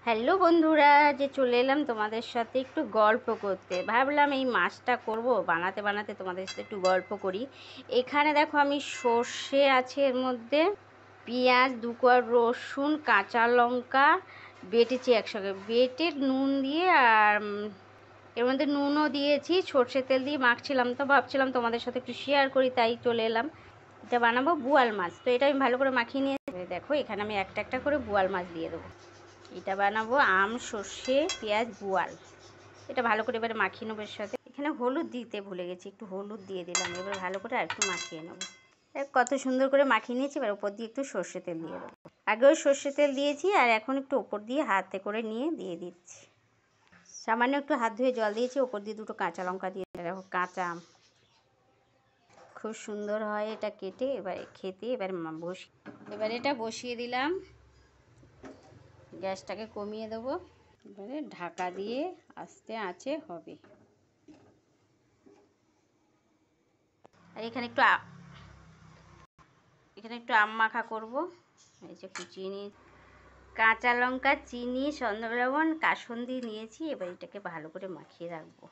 Hello বন্ধুরা, যে চলে এলাম তোমাদের সাথে একটু গল্প করতে। ভাবলাম এই মাছটা করব, বানাতে বানাতে তোমাদের সাথে একটু গল্প করি। এখানে দেখো আমি সর্ষে আছে, এর মধ্যে পেঁয়াজ, 2 কোয়া রসুন, কাঁচা লঙ্কা বেটেছি একসঙ্গে, বেটে নুন দিয়ে আর এর মধ্যে নুনও দিয়েছি, সর্ষে তেল দিয়ে মাখছিলাম। তো ভাবছিলাম তোমাদের সাথে একটু শেয়ার করি, তাই চলে এলাম। এটা বানাবো বোয়াল মাছ। তো এটা আমি ভালো করে মাখিয়ে নিয়ে দেখো, এখানে আমি একটা একটা করে বোয়াল মাছ দিয়ে দেবো। এটা বানাবো আম, সর্ষে, পেঁয়াজ, বোয়াল। এটা ভালো করে এবারে মাখিয়ে নেবো। এর সাথে এখানে হলুদ দিতে ভুলে গেছি, একটু হলুদ দিয়ে দিলাম। এবার ভালো করে আর একটু মাখিয়ে নেবো। কত সুন্দর করে মাখিয়ে নিয়েছি। এবার ওপর দিয়ে একটু সর্ষে তেল দিয়ে দেবো। আগেও সর্ষে তেল দিয়েছি, আর এখন একটু ওপর দিয়ে হাতে করে নিয়ে দিয়ে দিচ্ছি। সামান্য একটু হাত ধুয়ে জল দিয়েছি, ওপর দিয়ে 2টো কাঁচা লঙ্কা দিয়ে দেখো, কাঁচা আম খুব সুন্দর হয় এটা কেটে। এবার খেতে এবার এটা বসিয়ে দিলাম, গ্যাসটাকে কমিয়ে দেবো। এবারে ঢাকা দিয়ে আস্তে আঁচে হবে। আর এখানে একটু আম মাখা করবো। এই যে কুচিয়ে নিয়ে কাঁচা লঙ্কা, চিনি, চন্দ্রলবণ, কাসুন্দি নিয়েছি। এবার এটাকে ভালো করে মাখিয়ে রাখবো।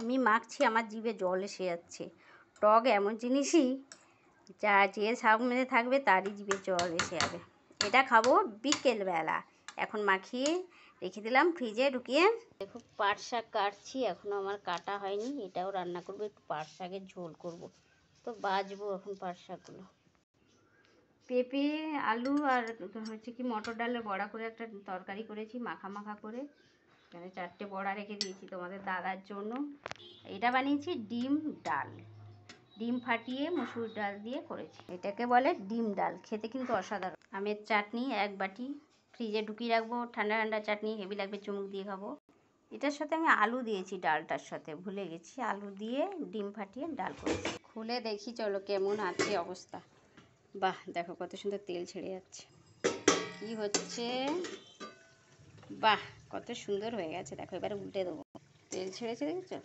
আমি মাখছি, আমার জিভে জল এসে যাচ্ছে। টক এমন জিনিসই, যে সামনে থাকবে তারই জিভে জল এসে যাবে। এটা খাবো বিকেলবেলা। এখন মাখিয়ে রেখে দিলাম ফ্রিজে ঢুকিয়ে। দেখো পাট শাক কাটছি, এখনও আমার কাটা হয়নি। এটাও রান্না করবো, একটু পাট শাকের ঝোল করব। তো বাজবো এখন পাট শাকগুলো। পেঁপে, আলু আর হচ্ছে কি মটর ডালের বড়া করে একটা তরকারি করেছি, মাখা মাখা করে। এখানে 4টে বড়া রেখে দিয়েছি তোমাদের দাদার জন্য। এটা বানিয়েছি ডিম ডাল, ডিম ফাটিয়ে মসুর ডাল দিয়ে করেছি। এটাকে বলে ডিম ডাল, খেতে কিন্তু অসাধারণ। আমের চাটনি 1 বাটি ফ্রিজে ঢুকিয়ে রাখবো। ঠান্ডা ঠান্ডা চাটনি হেভি লাগবে, চুমুক দিয়ে খাবো। এটার সাথে আমি আলু দিয়েছি, ডালটার সাথে ভুলে গেছি। আলু দিয়ে ডিম ফাটিয়ে ডাল করেছি। খুলে দেখি চলো কেমন আছে অবস্থা। বাহ, দেখো কত সুন্দর তেল ছেড়ে যাচ্ছে। কি হচ্ছে, বাহ কত সুন্দর হয়ে গেছে। দেখো এবারে উল্টে দেবো। তেল ছেড়েছে দেখেছো?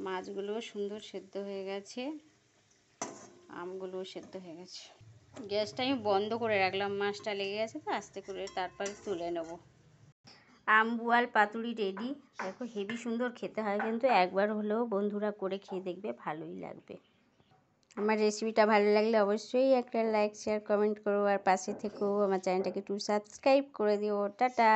মাছগুলোও সুন্দর সেদ্ধ হয়ে গেছে, আমগুলোও সেদ্ধ হয়ে গেছে। গ্যাসটা আমি বন্ধ করে রাখলাম, মাছটা লেগে গেছে তো, আস্তে করে তারপরে তুলে নেব। আম বোয়াল পাতুরি রেডি। দেখো হেভি সুন্দর খেতে হয়, কিন্তু একবার হলেও বন্ধুরা করে খেয়ে দেখবে, ভালোই লাগবে। আমার রেসিপিটা ভালো লাগলে অবশ্যই একটা লাইক, শেয়ার, কমেন্ট করো। আর পাশে থেকেও আমার চ্যানেলটাকে একটু সাবস্ক্রাইব করে দিও। টাটা।